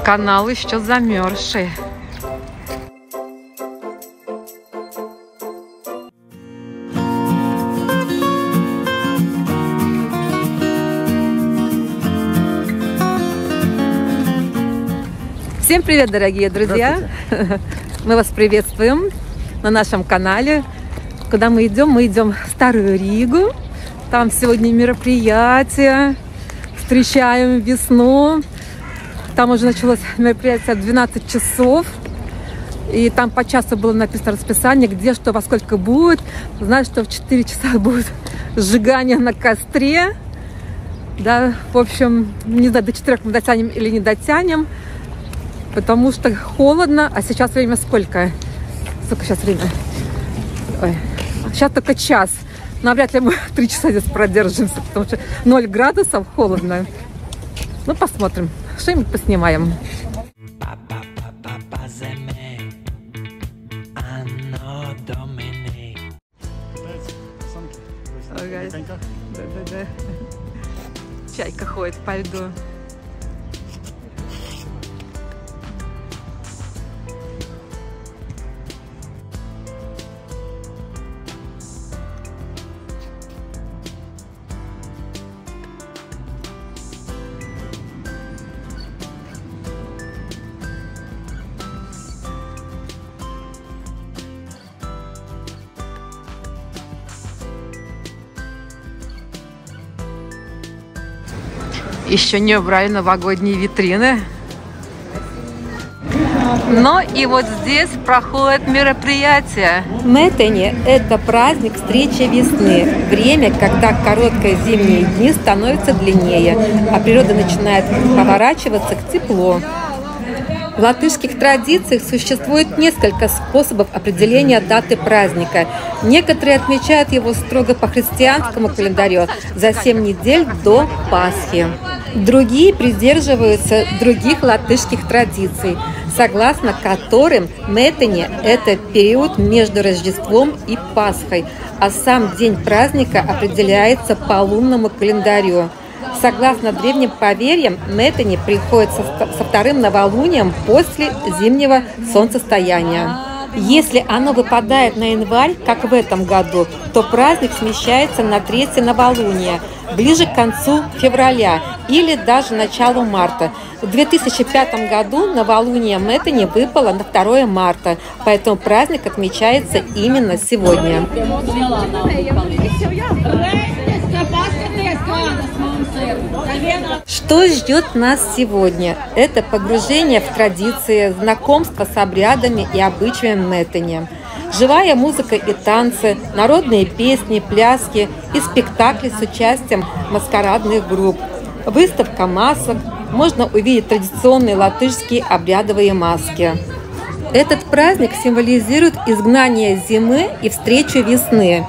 Канал еще замерзший. Всем привет, дорогие друзья! Мы вас приветствуем на нашем канале. Куда мы идем? Мы идем в Старую Ригу. Там сегодня мероприятие. Встречаем весну. Там уже началось мероприятие в 12 часов. И там по часу было написано расписание, где что, во сколько будет. Знаю, что в 4 часа будет сжигание на костре. Да, в общем, не знаю, до 4 мы дотянем или не дотянем. Потому что холодно. А сейчас время сколько? Сколько сейчас время? Ой. Сейчас только час. Навряд ли мы 3 часа здесь продержимся, потому что 0 градусов, холодно. Ну, посмотрим. Что-нибудь поснимаем. Да-да-да. Чайка ходит по льду. Еще не убрали новогодние витрины. Но и вот здесь проходит мероприятие. Мэттани – это праздник встречи весны. Время, когда короткие зимние дни становятся длиннее, а природа начинает поворачиваться к теплу. В латышских традициях существует несколько способов определения даты праздника. Некоторые отмечают его строго по христианскому календарю за 7 недель до Пасхи. Другие придерживаются других латышских традиций, согласно которым Мэттани – это период между Рождеством и Пасхой, а сам день праздника определяется по лунному календарю. Согласно древним поверьям, Мэттани приходится со вторым новолунием после зимнего солнцестояния. Если оно выпадает на январь, как в этом году, то праздник смещается на 3-е новолуние, ближе к концу февраля или даже началу марта. В 2005 году новолуние Мэттани выпало на 2 марта, поэтому праздник отмечается именно сегодня. Что ждет нас сегодня? Это погружение в традиции, знакомство с обрядами и обычаями Мэттани, живая музыка и танцы, народные песни, пляски и спектакли с участием маскарадных групп, выставка масок, можно увидеть традиционные латышские обрядовые маски. Этот праздник символизирует изгнание зимы и встречу весны.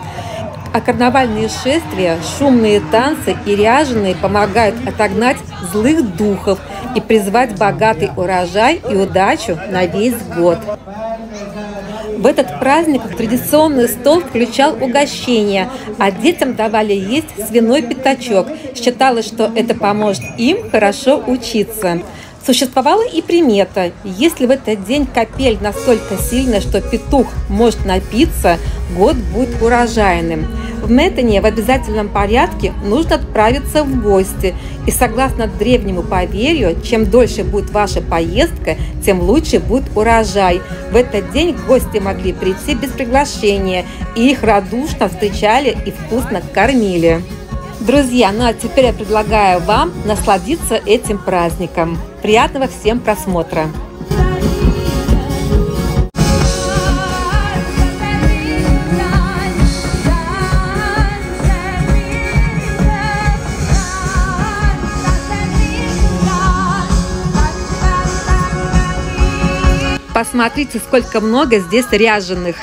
А карнавальные шествия, шумные танцы и ряженые помогают отогнать злых духов и призвать богатый урожай и удачу на весь год. В этот праздник традиционный стол включал угощения, а детям давали есть свиной пятачок. Считалось, что это поможет им хорошо учиться. Существовала и примета: если в этот день капель настолько сильная, что петух может напиться, год будет урожайным. В Мэттани в обязательном порядке нужно отправиться в гости. И согласно древнему поверью, чем дольше будет ваша поездка, тем лучше будет урожай. В этот день гости могли прийти без приглашения, и их радушно встречали и вкусно кормили. Друзья, ну а теперь я предлагаю вам насладиться этим праздником. Приятного всем просмотра! Посмотрите, сколько много здесь ряженых.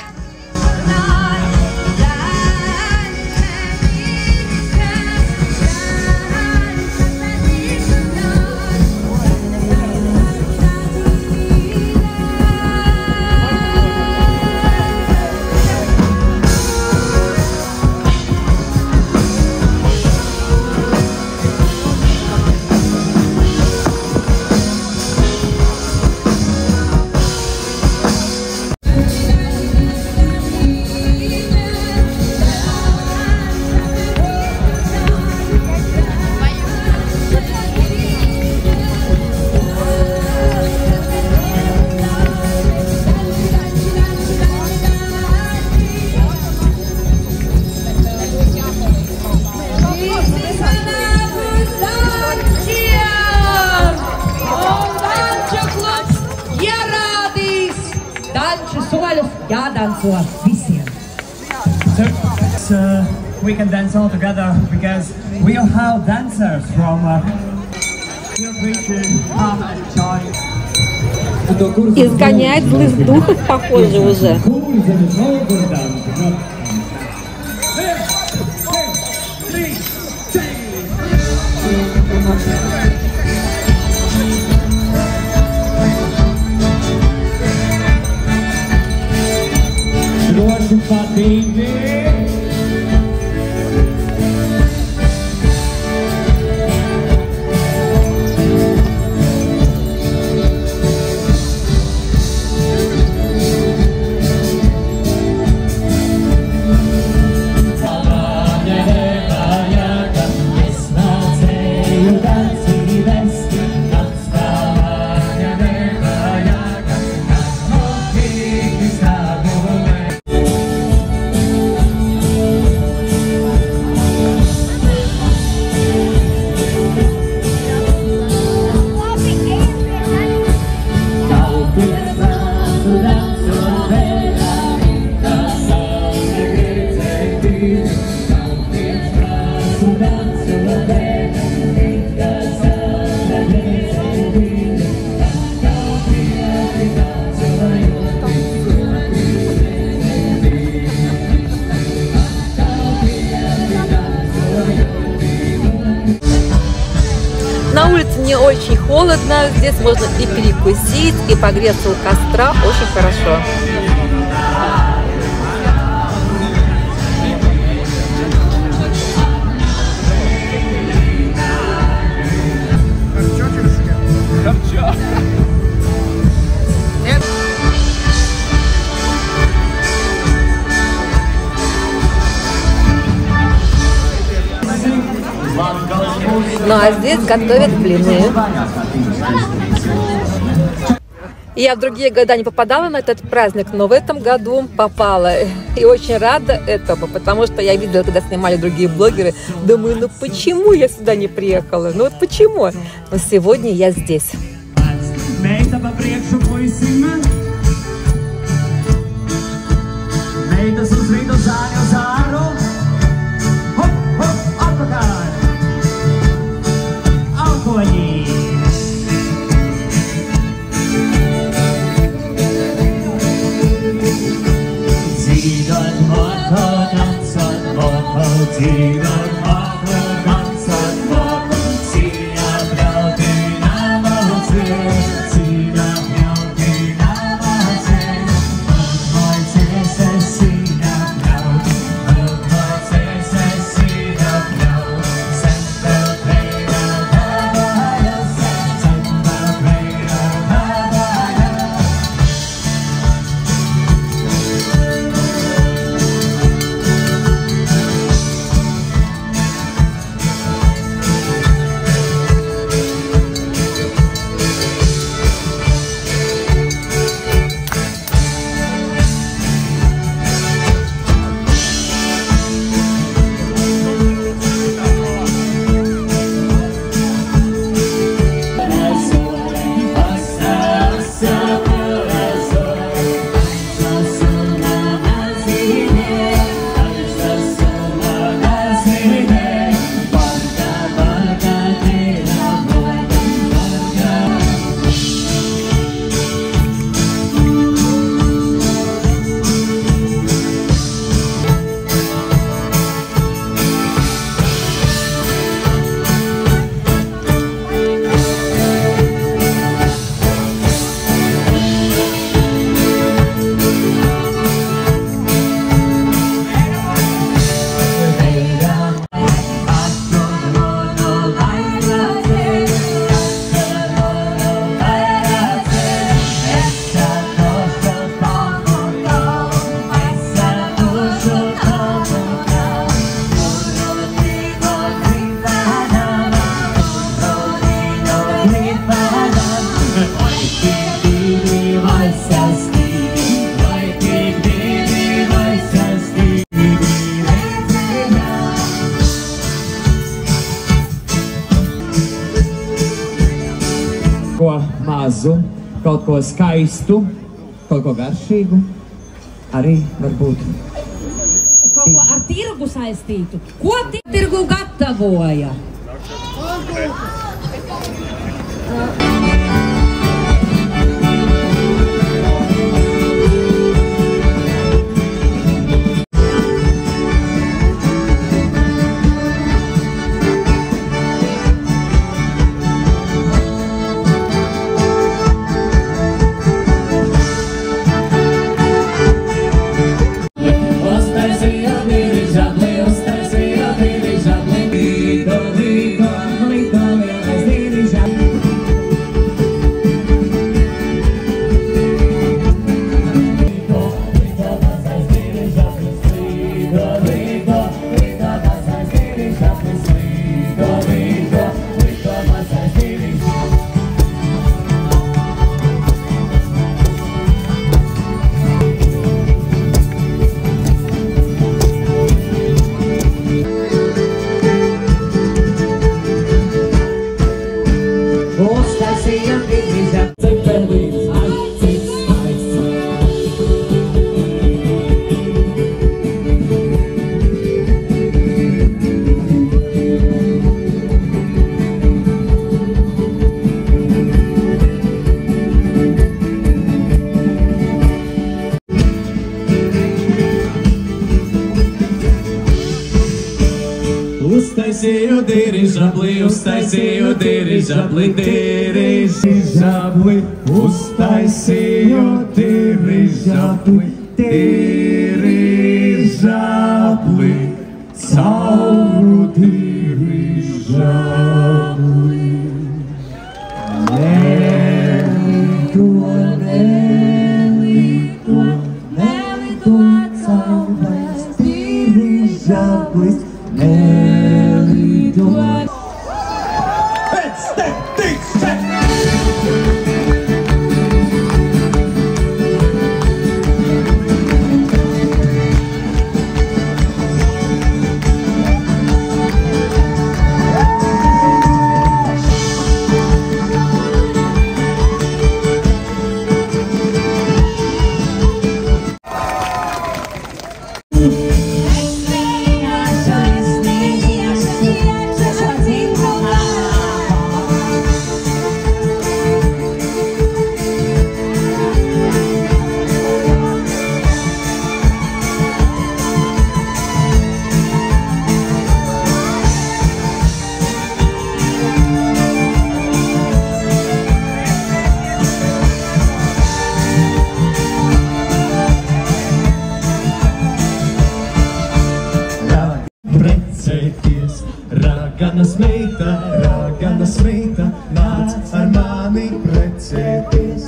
jādanco visiem. So, we can dance all together because we all have dancers from feel free to come and join. Изгоняет злых духов, похоже, уже. На улице не очень холодно, здесь можно и перекусить, и погреться у костра, очень хорошо. Ну а здесь готовят блины. Я в другие года не попадала на этот праздник, но в этом году попала. И очень рада этому, потому что я видела, когда снимали другие блогеры, думаю, ну почему я сюда не приехала? Ну вот почему? Но сегодня я здесь. Ko mazu, kaut ko skaistu, kaut ko garšīgu. arī varbūt. Kaut ko ar tirgu saistītu. Ko tirgu gatavoja? Uztaisīju dirižabli, uztaisīju dirižabli, dirižabli, uztaisīju dirižabli, dirižabli, cauru dirižabli. Nelito, nelito, nelito, caurais dirižablis, Raganas meita, nāc ar mani precēties.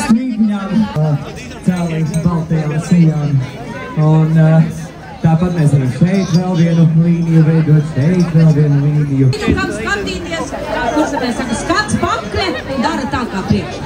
Strīdņām, cēlīs baltajām sejām. Un tāpat mēs varam šeit vēl vienu līniju veidot, šeit vēl vienu līniju. Kam skatīties, kurš mēs saka, skats pakle, dara tā kā priekšā.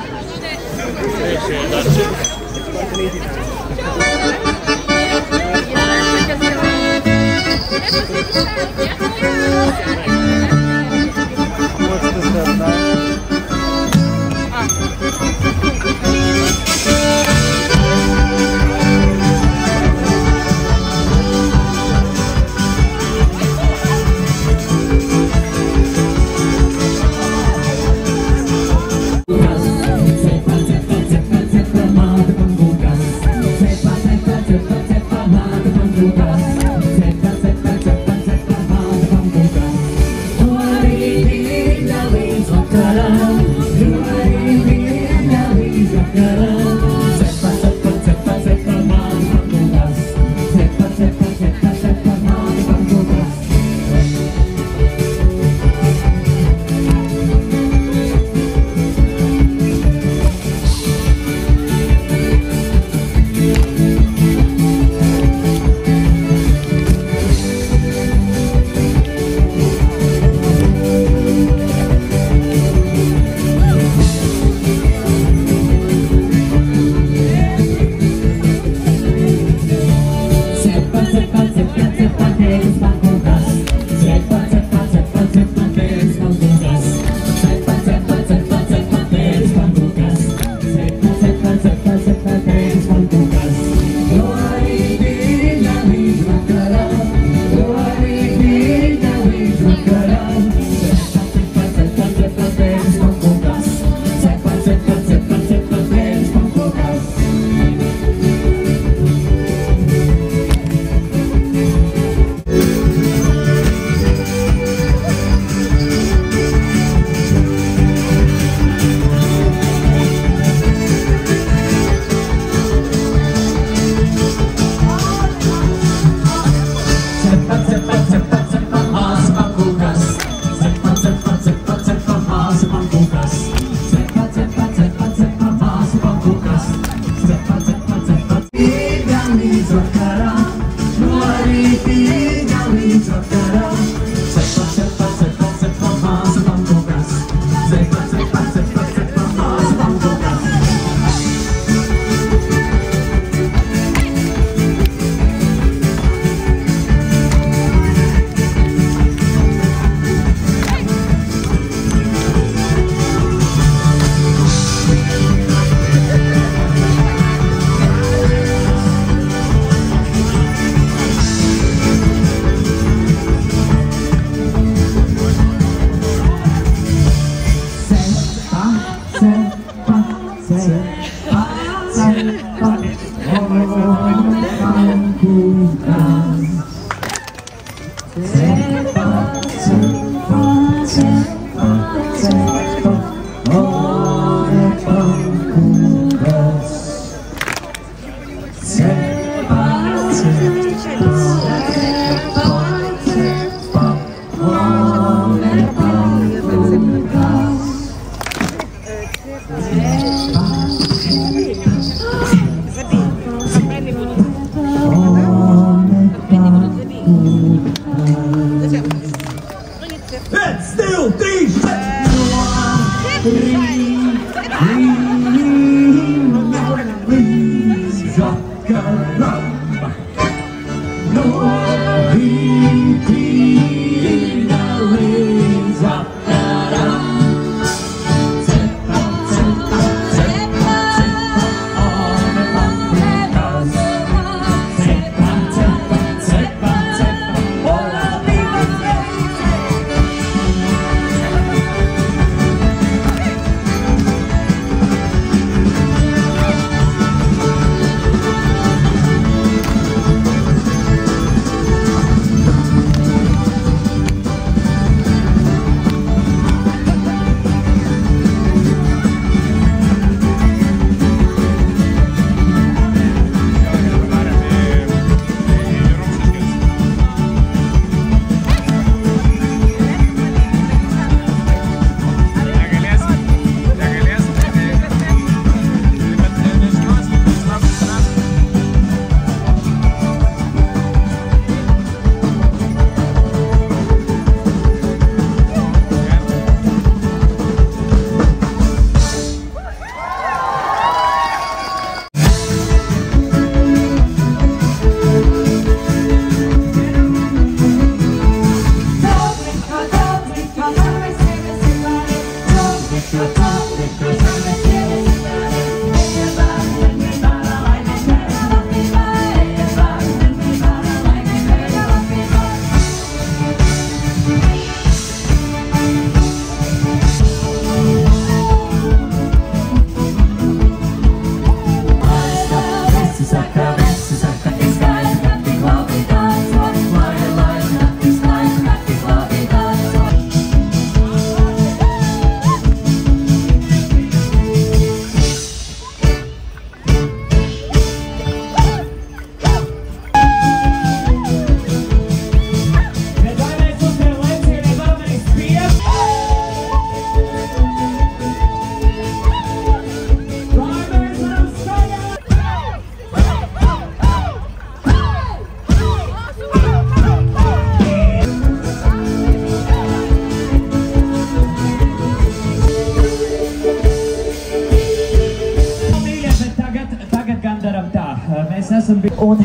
Un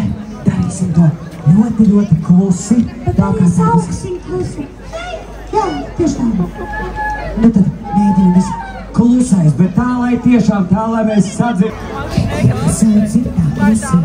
darīsim to ļoti, ļoti klusi. Tā kā sauksim klusi. Jā, tieši tā. Nu tad mēģinam visi klusais, bet tā, lai tiešām tā, lai mēs sadzird. Sadzird tā, klusi.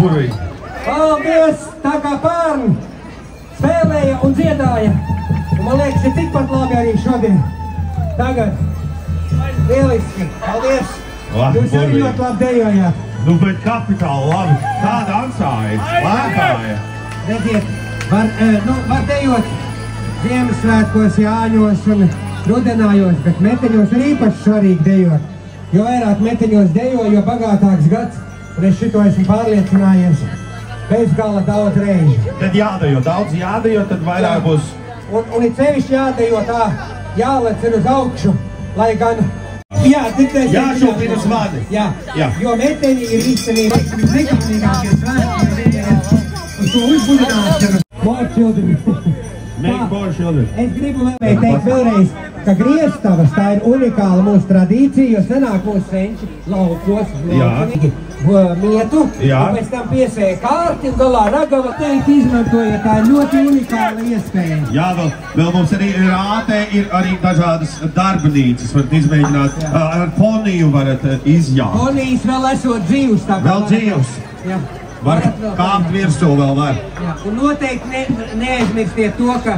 burvīgi. Paldies! Tā kā pērn spēlēja un dziedāja. Un man liekas, ir tikpat labi arī šodien. Tagad. Lieliski. Paldies! Jūs arī ļoti labi dejojāt. Nu, bet kapitāli labi. Tāda ansāja. Lētāja. Redziet, var dejot Ziemassvētkos, Jāņos un rudenājos, bet meteņos ir īpaši svarīgi dejot. Jo vairāk meteņos dejo, jo bagātāks gads. Un es šito esmu pārliecinājies bez gala daudz reižu. Tad jādejo, daudz jādejo, tad vairāk būs. Un ir sevišķi jādejo tā, jālec ir uz augšu, lai gan... Jā, jāšūpina uz mani. Jā, jo meteņi ir īstenībā nekāpnīgākie svētki uz to uzbudināšanu. More children. Es gribu teikt vēlreiz, ka grieztavas tā ir unikāla mūsu tradīcija, jo senāk mūsu senči laukos mietu, un pēc tam piesēja kārti un galā ragava teikt izmantoja. Tā ir ļoti unikāla iespēja. Jā, vēl mums arī rātē ir arī dažādas darbnīcas, varat izmēģināt. Ar poniju varat izjāt. Ponijas vēl esot dzīvs. Vēl dzīvs. Jā. Var kāpt virsū vēl var. Jā, un noteikti neaizmirstiet to, ka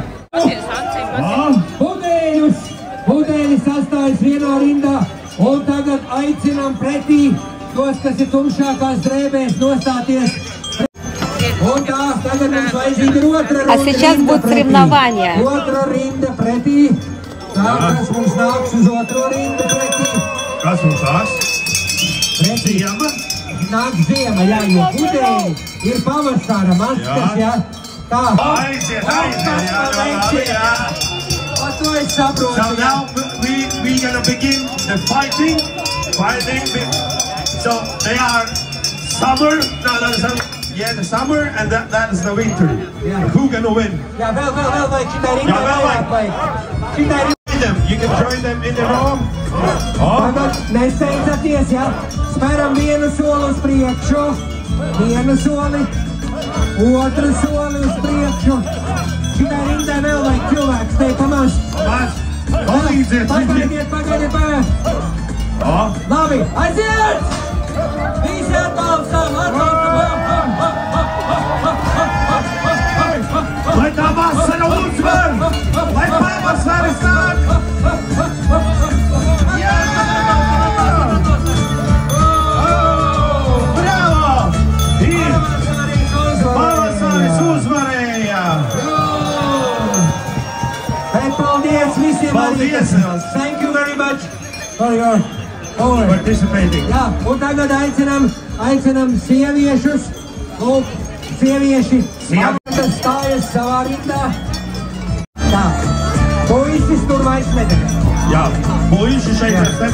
pudeļi sastājas vienā rindā, un tagad aicinām pretī tos, kas ir tumšākās drēbēs, nostāties. Un tā, tagad mums vajadzīga ir otra rinda. А сейчас будет соревнование. Otra rinda pretī. Tā, kas mums nāks uz otro rindu pretī. Kas mums nāks? Ziema? Nāk ziema, jā, jo pudeļi ir pavasara maskas, jā. Tā. Aiziet, jā. O to es saprotu. So now we gonna begin the fighting. So they are summer, the summer and that is the winter. Yeah. Who gonna win? Jā, vēl vajag šitai rindā vairāk vajag. You can join them in the room. Tagad nesteidzaties, jā. Spēram vienu soli uz priekšu, vienu soli, otru soli uz priekšu. Šitai rindai vēl vajag cilvēks, te pamaz. Palīdziet. Pagaidiet. Labi, aiziet! Visi atbalstam. Lai tā vasara uzvar! Lai pavasari sāk! Paldies! Thank you very much for your participating. Jā, un tagad aicinam sieviešus. Lūk, sievieši stājas savā rindā. Tā, puisis tur vairs nederēs. Jā, puiši šeit ir.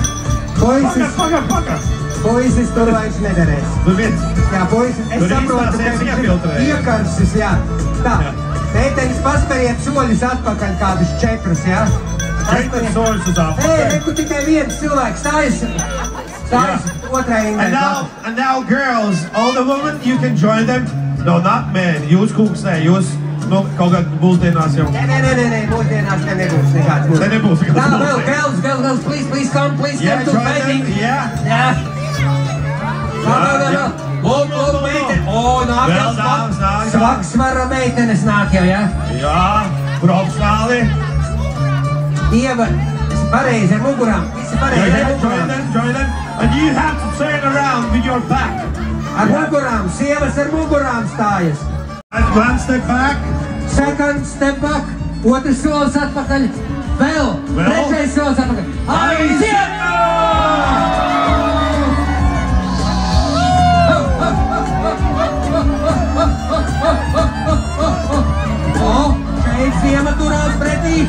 Puisis tur vairs nederēs. Tur viens. Jā, puisis, es saprotu, ka viņš ir iekarsis, jā. Tā, meiteņas paspējiet soļus atpakaļ kādus 4, jā. 4 soļus uz atpakaļ. Reku tikai viens cilvēks stājas otrai rindai. And now girls, all the women, you can join them. No, not men. Jūs kungs, ne, jūs kaut kādā mūsdienās jau. Nē, mūsdienās te nebūs nekāds mūsdienās. Te nebūs nekāds mūsdienās. mūsdienās. Girls, please come to fighting. Yeah. Lūk, meitene. O, nāk. Svagsvara meitenes nāk jau, jā? Jā, profesionāli. Ieva, pareizi ar mugurām. Visi pareizi ar mugurām. Join them. And you have to turn around with your back. Ar mugurām, sievas ar mugurām stājas. And one step back. Second step back. Otrs solis atpakaļ. Vēl. Trešais solis atpakaļ. Aiziet! O, šeit ziema turās pretī.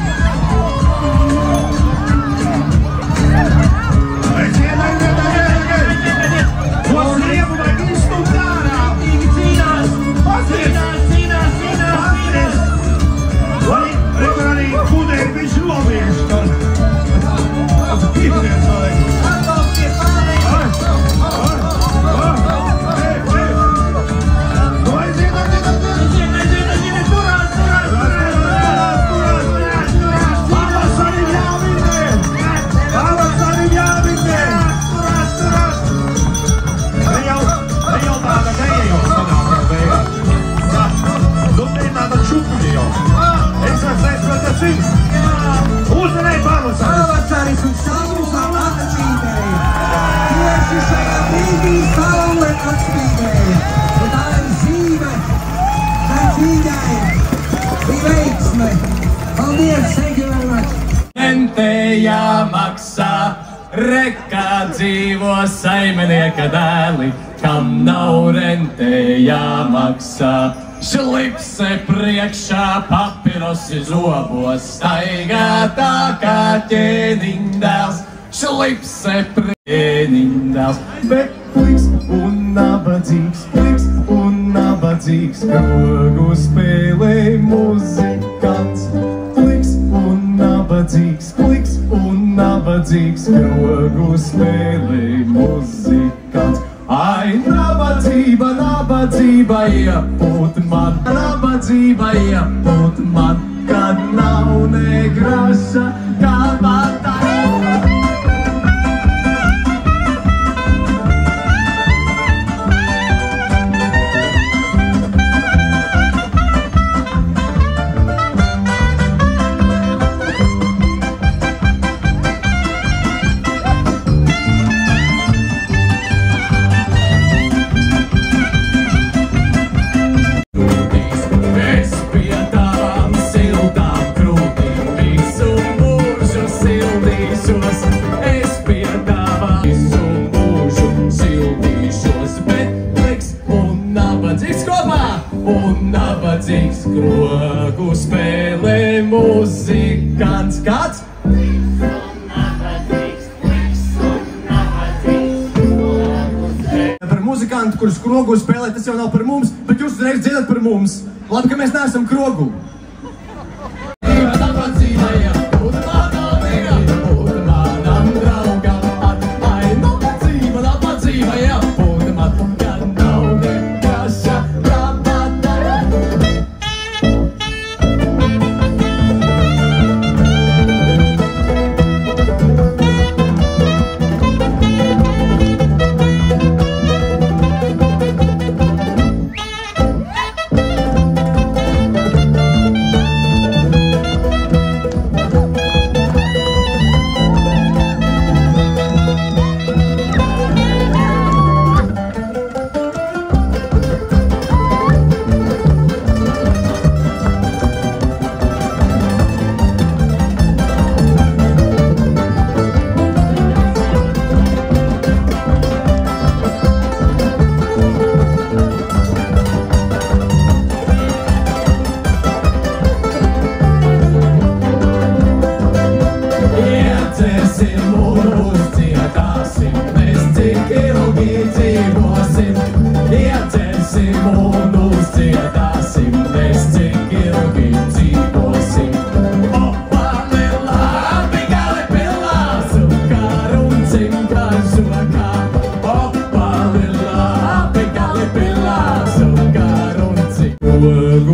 Paldies, thank you very much. Rente jāmaksā, reka dzīvo saimnieka dēli, kam nav rente jāmaksā. Šlipse priekšā, papirosi zobos, staigā tā kā ķēniņdēls. Šlipse ķēniņdēls, bet pliks un nabadzīgs, krogu spēlē muzikants. Pliks un nabadzīgs, krogu spēlē muzikants. Ai, nabadzība, nabadzība iepūt man, nabadzība iepūt man, kad nav ne graša, kabatā. Krogu spēlē muzikants kāds? Par muzikantu, kurus krogu spēlē, tas jau nav par mums, bet jūs uzreiz dziedat par mums. Labi, ka mēs neesam krogu.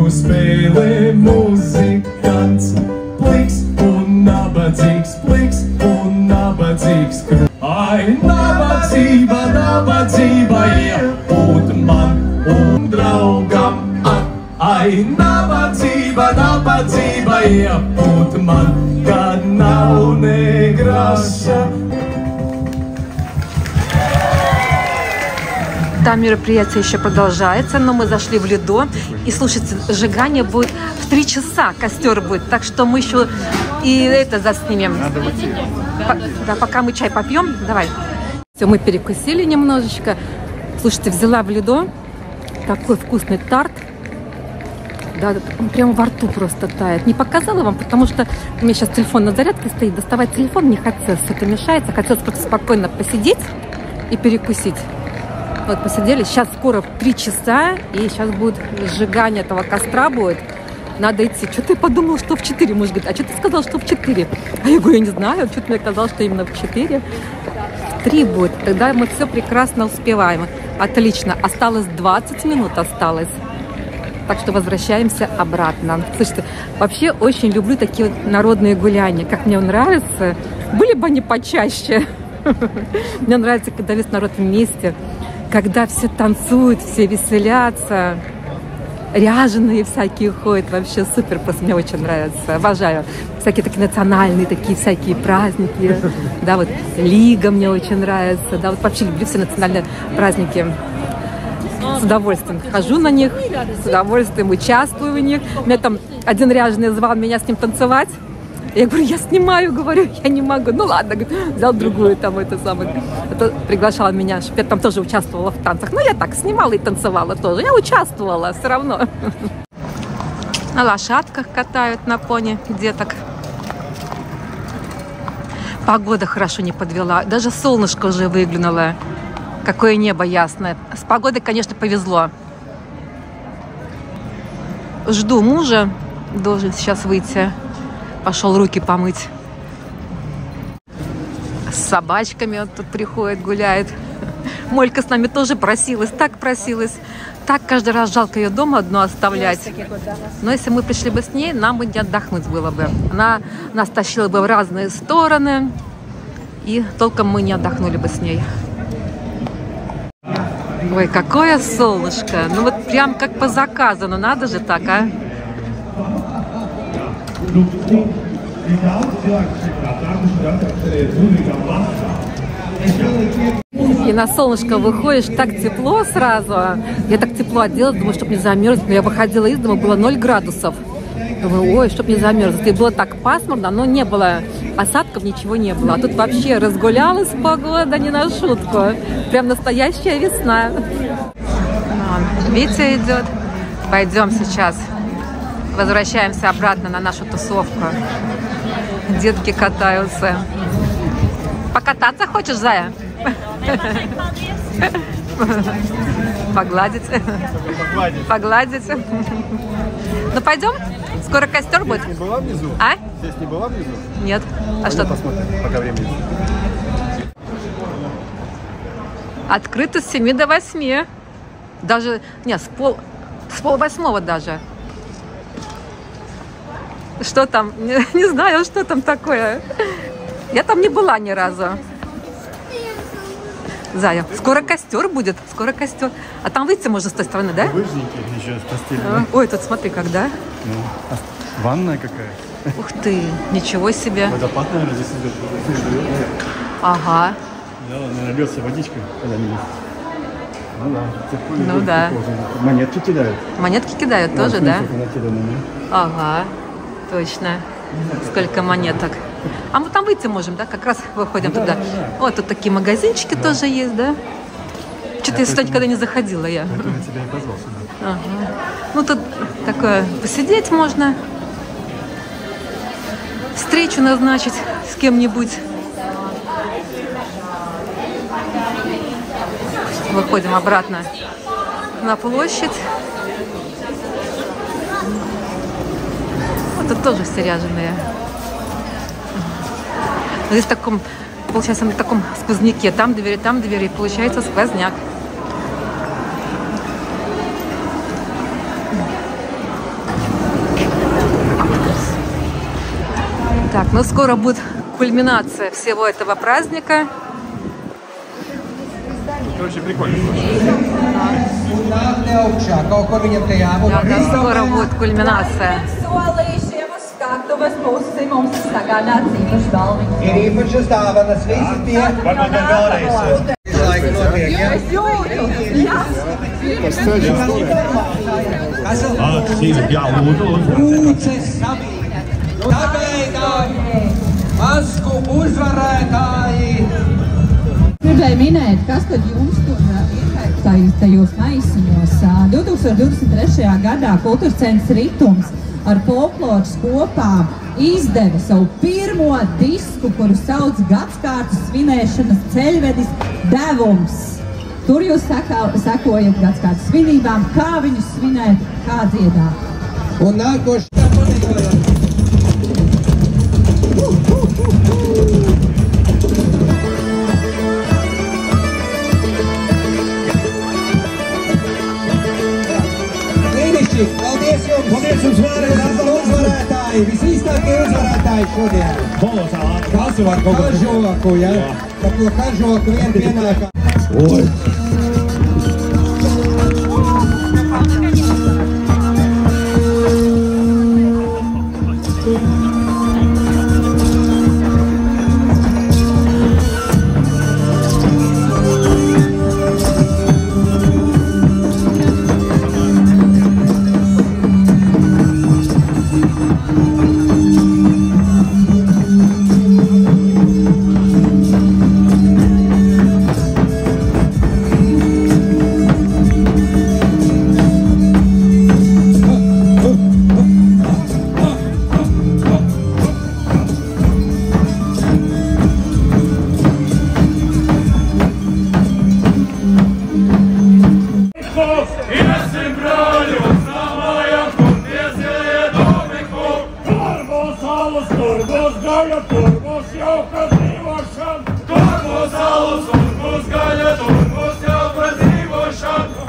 Spēlē muzikants, pliks un nabadzīgs, ai, nabadzība, nabadzība iepūt man un draugam. Ai, nabadzība, nabadzība iepūt man, kad nav ne graša. Там мероприятие еще продолжается, но мы зашли в Лидо. И слушайте, сжигание будет в 3 часа, костер будет. Так что мы еще и это заснимем. Надо вот да, пока мы чай попьем, давай. Все, мы перекусили немножечко. Слушайте, взяла в Лидо такой вкусный тарт. Да, он прямо во рту просто тает. Не показала вам, потому что у меня сейчас телефон на зарядке стоит. Доставать телефон не хотелось, это мешается. Хотелось просто спокойно посидеть и перекусить. Вот посидели, сейчас скоро 3 часа, и сейчас будет сжигание этого костра будет. Надо идти. Что-то я подумала, что в 4. Муж говорит, а что ты сказал, что в 4? А я говорю, я не знаю, что-то мне казалось, что именно в 4. В 3 будет. Тогда мы все прекрасно успеваем. Отлично. Осталось 20 минут осталось. Так что возвращаемся обратно. Слушайте, вообще очень люблю такие вот народные гуляния. Как мне нравится. Были бы они почаще. Мне нравится, когда весь народ вместе. Когда все танцуют, все веселятся, ряженые всякие ходят, вообще супер, просто мне очень нравится, обожаю. Всякие такие национальные, такие всякие праздники, да, вот Лига мне очень нравится, да, вот вообще люблю все национальные праздники. с удовольствием хожу на них, с удовольствием участвую в них. Меня там один ряженый звал меня с ним танцевать. Я говорю, я снимаю, говорю, я не могу. Ну ладно, взял другую там приглашала меня, чтобы я там тоже участвовала в танцах. Ну я так снимала и танцевала тоже. Я участвовала все равно. На лошадках катают, на пони деток. Погода хорошо не подвела. Даже солнышко уже выглянуло. Какое небо ясное. С погодой, конечно, повезло. Жду мужа. Должен сейчас выйти. Пошел руки помыть. С собачками он тут приходит, гуляет. Молька с нами тоже просилась, так просилась. Так каждый раз жалко ее дома одну оставлять. Но если мы пришли бы с ней, нам бы не отдохнуть было бы. Она нас тащила бы в разные стороны. И толком мы не отдохнули бы с ней. Ой, какое солнышко. Ну вот прям как по заказу. Ну надо же так, а? И на солнышко выходишь, так тепло сразу. Я так тепло оделась, думаю, чтобы не замерзнуть. Но я выходила из дома, было 0 градусов. Думаю, ой, чтобы не замерзнуть. И было так пасмурно, но не было осадков, ничего не было. А тут вообще разгулялась погода, не на шутку. Прям настоящая весна. Витя идет. Пойдем сейчас. Возвращаемся обратно на нашу тусовку. Детки катаются. Покататься хочешь, Зая? Погладить. Погладить. Ну пойдем? Скоро костер будет. Здесь не была внизу? А? Здесь не была внизу? Нет. А что? Посмотрим, пока времени. Открыто с 7 до 8. Даже, нет, с пол 8 даже. Что там? Не знаю, что там такое. Я там не была ни разу. Зая, скоро костер будет, скоро костер. А там выйти можно с той стороны, да? Лыжники еще с постели. Ой, тут смотри, когда. Ну, ванная какая. Ух ты, ничего себе. Водопад, наверное, здесь идет. Ага. Да, наверное, льется водичка когда-нибудь. Ну да. Ну да. Монетки кидают. Монетки кидают тоже, да? Накиданы, ага, точно. Сколько монеток. А мы там выйти можем, да? Как раз выходим туда. Да. Вот тут такие магазинчики тоже есть, да? Что-то я сюда никогда не заходила я. Поэтому я тебя и позвал сюда. Ага. Ну тут такое посидеть можно. Встречу назначить с кем-нибудь. Выходим обратно на площадь. Вот тут тоже все ряженые. Здесь в таком, получается, на таком сквозняке. Там двери, получается сквозняк. Так, ну скоро будет кульминация всего этого праздника. Короче, прикольно. Да, скоро будет кульминация. Gribēju minēt, kas tad jums tur ir tajos maisiņos. 2023. gadā Kultūras centrs Ritums ar folkloras kopā izdeva savu pirmo disku, kuru sauc Gadskārtas svinēšanas ceļvedis Devums. Tur jūs sekojat Gadskārtas svinībām, kā viņus svinēt, kā dziedāt. Un nākošais. Paldies jums! Paldies jums vēlreiz! Uzvarētāji! Visīstākie uzvarētāji šodien! Kažoku, ja? Par to kažoku vien pienākā. Oi! Iesim brāļos, namājam, kur piezīlē domiku. Tur būs alus, tur būs gaļa, tur būs jauka dzīvošana. Tur būs alus, tur būs gaļa, tur būs jauka dzīvošana.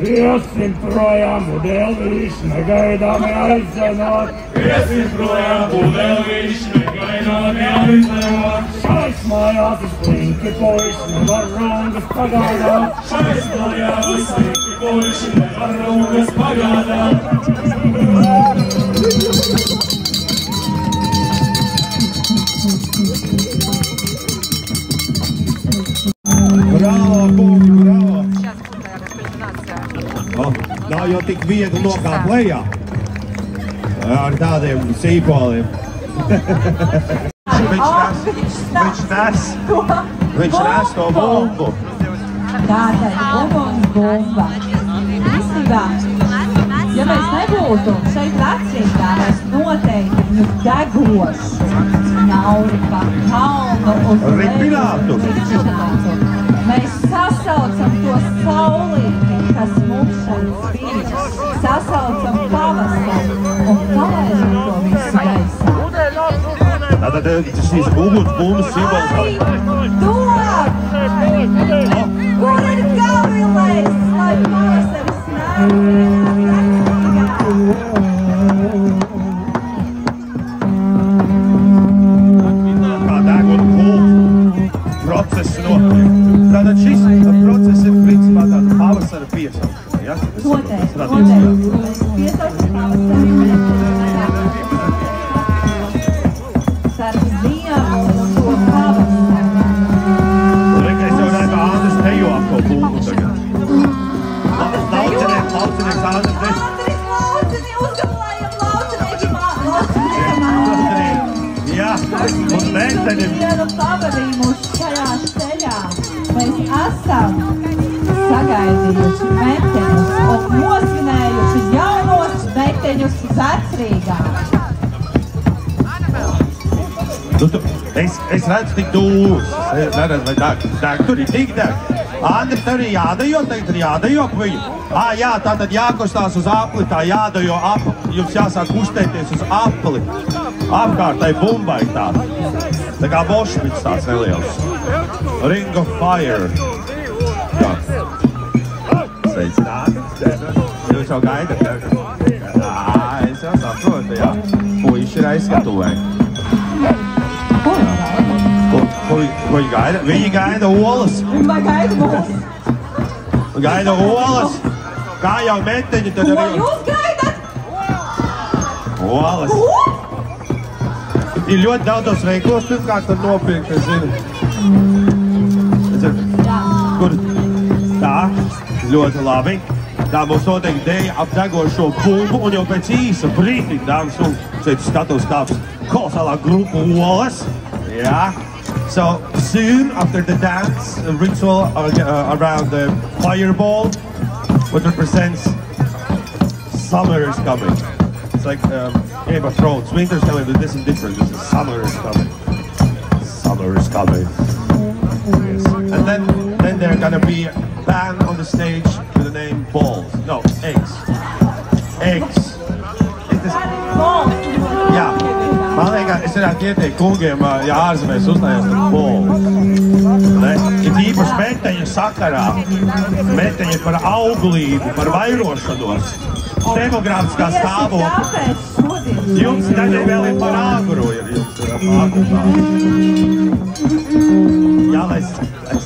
Iesim projām, Budelvīši, negaidāmi aizenot. Iesim projām, Budelvīši, negaidāmi aizenot. Šais mājās ir slinki puiši, nevar rungas pagādāt. Šais mājās ir slinki puiši, nevar rungas pagādāt. Bravo, kungi, bravo! Nav jau tik viegli nokāpt lejā ar tādiem sīpoliem. Viņš nes to bumbu. Tātad uguns bumba. Īstenībā, ja mēs nebūtu šeit vecrīgā, mēs noteikti viņu degošu naudu pa kalnu uz Ripinātu. Mēs sasaucam to saulīti, kas mums šeit spīd. Sasaucam pavasari un palaižam to visu gaisā. Tātad šīs uguns bumbas simbols. Dod! Kur ir gavilais, lai pavasaris nāk? Kā deguna kulta process notiek. Tātad šis process ir principā tāda pavasara piesaukšana, ja? Noteikti. Piesaušana pavasari. Starp ziemu un to pavasari. Es jau redzu, Andris tejo ap to pulku tagad. Laucinieks, Andris. Andris, laucini, uzgabalājam laucinieki. Jā, un meiteņiem. Vienu pavadījumus šajā ceļā. Mēs esam sagaidījuši meteņus un nosvinējuši jaunos meteņus Vecrīgā. Es redzu tik dūrus. Es neredzu, vai deg. Tur ir tik deg. Andris, tev ir jādejo, tagad ir jādejo pa viņu. Jā, tātad jākustās uz apli, tā jādejo apli. Jums jāsāk kustēties uz apli. Apkārtai bumbai tā. Tā kā bošmits tās neliels. Ring of Fire. Jā. Sveicināt. Jūs jau gaidat. Es jau saprotu, jā. Puiši ir aizskatuvē. Ko viņi gaida? Viņi gaida olas. Vai gaida olas? Gaida olas. Kā jau meteņi tad arī... Ko jūs gaidat? Olas. Ir ļoti daudz tos veiklos, pirmkārt var nopirkt, es zinu. Kur? Tā, ļoti labi. Tā būs noteikti dēļa ap degošo bumbu, un jau pēc īsa brīdi, dāmas un šeit skatos kāps kolosālā grupa olas. Jā. So soon after the dance ritual around the fireball, which represents summer is coming. It's like Game of Thrones. Winter's coming, but this is different. This is summer is coming. Summer is coming. Yes. And then there gonna be a band on the stage with the name Balls. No, Eggs. Eggs. Jā. Man liekas, es varētu ieteikt kungiem, ja ārzemēs uzstājās par Balls. Ir īpaši meteņu sakarā. Meteņi par auglību, par vairošanos. Demogrāfiskā stāvokļa. Jums daļai vēl ir par āguru, ja jums ir āguru. Jā, lai es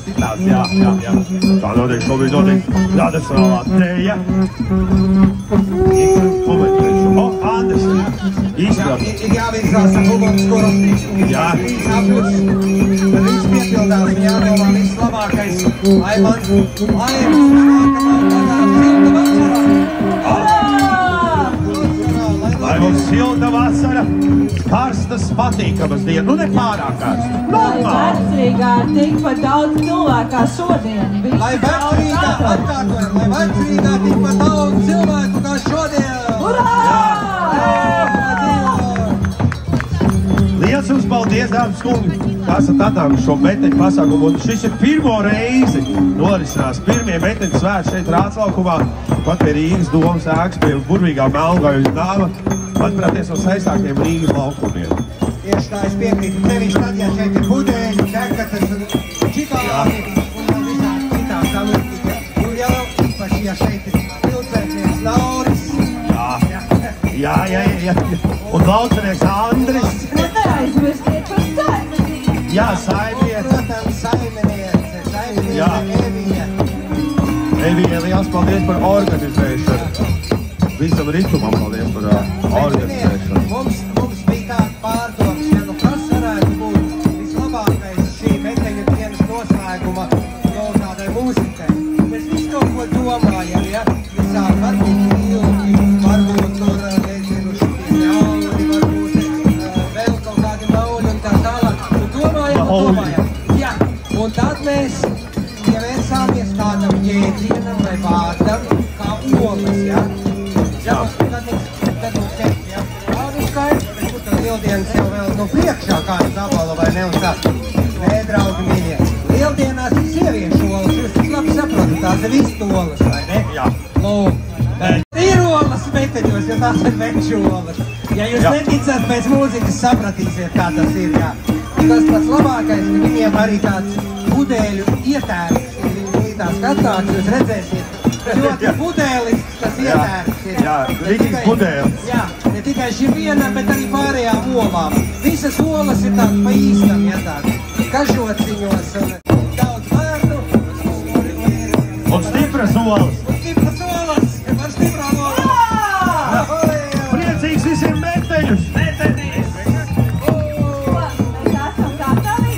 citās, jā. Tā notiek, šobrīd notiek tradicionālā teja. Andris, īstenībā. Ir jāvīzās ar ugunskura. Jā. Kad viņš piepildās, viņa jādomā viss labākais. Lai man laimes Lai mums silta vasara, karstas, patīkamas dienas. Nu, ne pārāk karsta. Normāli. Vecrīgā ir tikpat daudz cilvēku kā šodien. Lai Vecrīgā, atkārtojam, lai Vecrīgā tikpat daudz cilvēku kā šodien. Liels jums paldies, dāmas kungi, kā esat atnākuši šo meteņu pasākumu. Un šis ir pirmo reizi norisinās pirmie meteņu svēti šeit Rāclaukumā, pat pie Rīgas domas ēkas, pie burvīgā Melngājas dāma, manuprāt, viens no saistākiem Rīgas laukumiem. Tieši tā, es piekrītu tevišķi tad, ja šeit ir budeļi, dekatas un čikālāti un visās citās amultīgas. Un jau īpaši, ja šeit ir pilsētnieks Lauris. Jā. Un laucinieks Andris. Neaizmirstiet par saimnieci. Jā, saimnieci. Protams, saimniece Evija. Evija, liels paldies par organizēšanu. Visam ritumam paldies par organizēšanu. Mums bija tāds pārdoms, ja nu kas varētu būt vislabākais šī meteņu dienas noslēguma jau tādai mūzikai. Mēs visu kaut ko domājam, ja? Visādi varbūt ilgi, varbūt tur, nezinu, šitie ļauni, varbūt vēl kaut kādi mauni un tā tālāk. Un domājam. Jā, un tad mēs ievērsāmies tādam jēdzienam vai vārdam kā olas, ja? Jā. Tad mums teikt, ja? Tādu skaidrs, bet tad lieldienas jau vēl no priekšā kādu zabalu vai ne un tā. Nē, draugi mīļie. Lieldienās ir sieviešu olas, jūs tas labi saprotat, tās ir vistu olas, vai ne? Jā. Lūk. Ir olas meteņos, jo tās ir veču olas. Ja jūs neticat pēc mūzikas, sapratīsiet, kā tas ir, jā. Tas pats labākais, ka viņiem arī tāds pudeļu ietērps. Tā skatās, jūs redzēsiet, ļoti pudelis, tas ietērps ir. Jā, rītīgs pudelis. Jā, ne tikai šī viena, bet arī pārējām olām. Visas olas ir tādas pa īstam, ja tādas kažociņos un daudz vārdu. Un stipras olas. Un stipras olas, par stiprām olām. Priecīgs visiem meteņus. Mēs esam gatavi.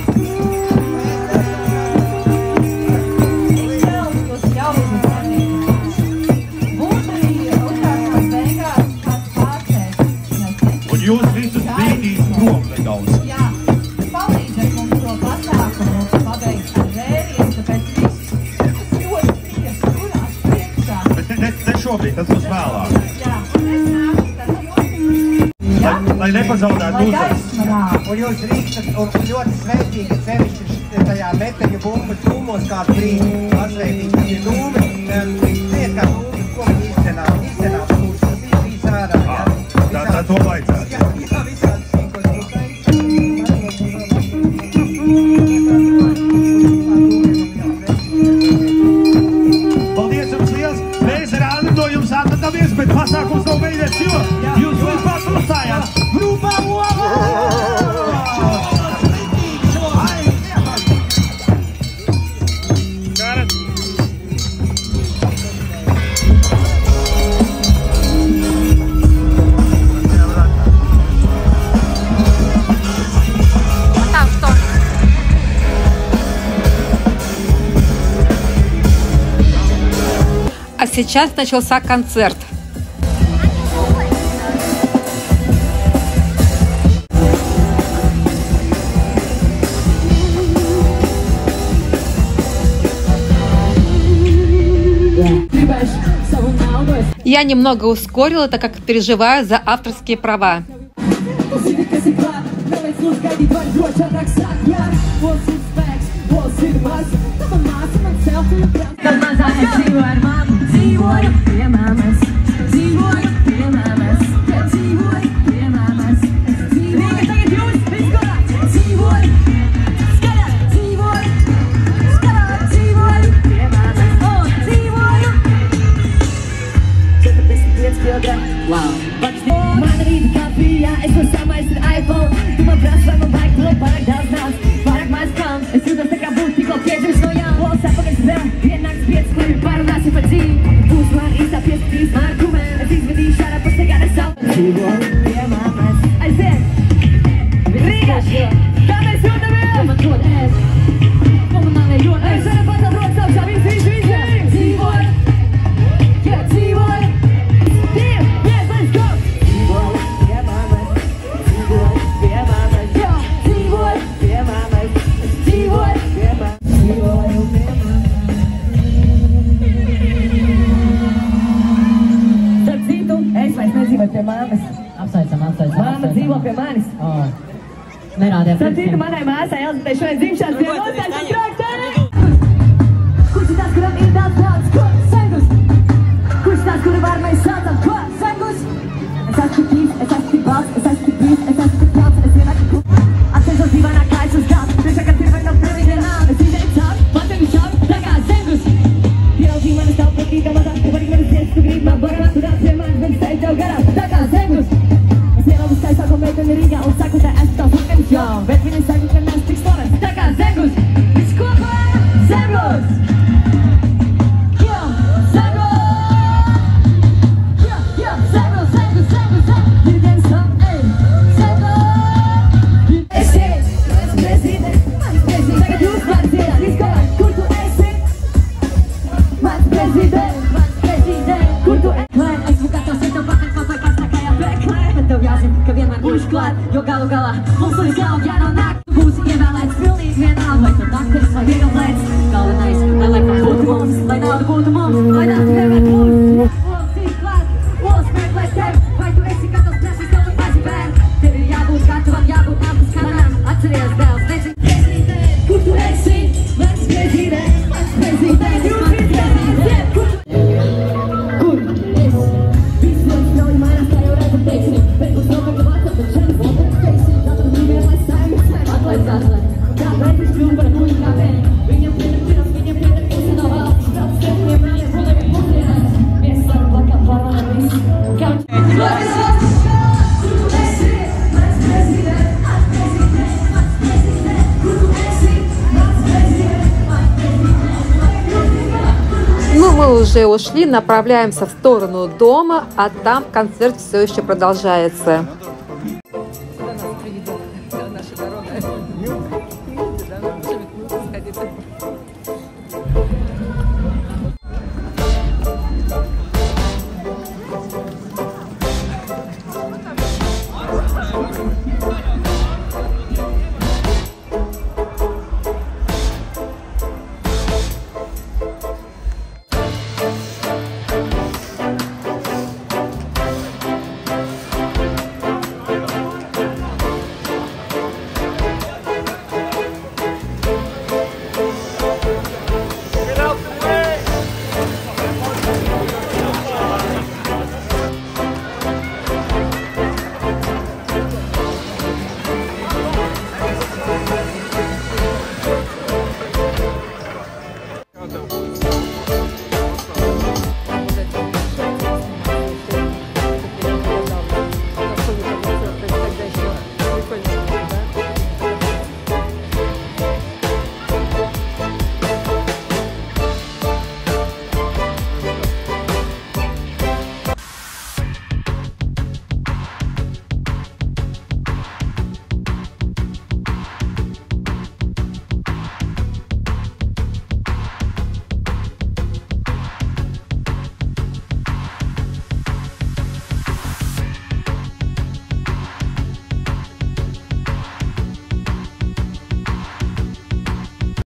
Un jūs visus brīdīs prom nedaudz. Jā, palīdziet mums to pasākumu pabeigt ar vērienu, tāpēc viss ļoti prieks, kurās priekšā. Bet ne šobrīd, tas būs vēlāk. Jā, mēs nākam, Lai nepazaudētu uzvaras. Un jūs rīkstat un ļoti sveitīgi sevišķi tajā meteņu bumbas dūmos kādu brīdi. Atsveitīgi, tas ir dūmi. Ciet kā dūmi, ko viņi izcenās puses. Viss ārā, jā. Tā to vajadzētu. Jā, visādi sīkos. Paldies jums liels. Mēs ar Annu no jums atvadamies, bet pasākums nav beidzies, jo jūs vispār uzstājāt grupā Ola! А сейчас начался концерт. Я немного ускорила, так как переживаю за авторские права. Mana rīta kafijā, es varu samaist ar iPhone. Tu man prasi, vai man vajag to pārāk daudz naudas, pārāk maz kalns. Es jūtos tā kā būtu tikko piedzimis no jauna. Lols apakaļ vēl, vienāks 5, kur parunāsim par dzīvi. Būs man īstā pieskatīs argumenti. Es izvedīšu ārā par segādu savu. Dzīvoju pie mammas. Aiziet! Rīga! Kā mēs jūtamies? Ko man dod ēst? Ko man nav ļoti ēst? Es varu pacelt rokas augšā, visi! Dzīvoju! Jā, dzīvoju! Pie māmas. Apsveicam. Māma dzīvo pie manis. Nerādījāt. Starp citu, manai māsai Elzitai šodien dzimšanas diena noteikti traktēri. Kurš ir tas, kuram ir daudz naudas? Ko? Sengus! Kurš ir tas, kuru var mēs saucam? Ko? Sengus! Es esmu tik es esmu tik balts, es esmu tik brīvs, es esmu tik plauts, es vienāk tik atceļos divanā kājas uz galds. Priekšā, kad pirmāk nav pilnīgi vienādi. Es izēju cauri, patevi cauri, tā kā Sengus! Pieraudzīgi manis tavu patīkam, mazāk, tu vari manis dzies, tu grib man barā, tu rāc pie manis, bet steidz tev garām, tā kā Sengus! Es ielabu skaistāko meiteni Rīgā un saku, tā esmu tavs vakens, jā, bet viņi saka, ka neesmu tik slavens, tā kā Sengus! Viss kopā, Sengus! Jā, Sengus! Jā, Sengus! Dirigents tam, ej, Sengus! Esiet, mans prezidents, tagad jūs varat dziedāt, viss kopā, kur tu esi? Mans prezidents, kur tu esi? Esmu gatavs, ja tev pakaļ kaut vai pats tā kā jāpēklē, bet tev jāzina, ka vienmēr būšu klāt, jo galu galā mums līdz galam jānonāk. Tu būsi ievēlēts pilnīgi vienalga, vai tu dakteris vai vieglietis. Galvenais, lai laikam būtu mums, lai nauda būtu mums, lai nauda vienmēr būs. Olas ir klāt, olas meklē tevi, vai tu esi gatavs prasīt kaut mazi bērni. Tev ir jābūt gatavam, jābūt nākas kanām, atceries dēls, nezinu. Kur tu esi? Mans prezidents, mans prezidents, mans prezidents, kur tu esi? Viss ļoti strauji mainās, kā jau redzam teiksim, bet būs nopietni vārds, bet šeit es nopietni teiksim, tātad vienmēr lai saimnes, atlaid. Kāpēc es kļuvu par muļu kā bēni? Мы уже ушли, направляемся в сторону дома, а там концерт все еще продолжается.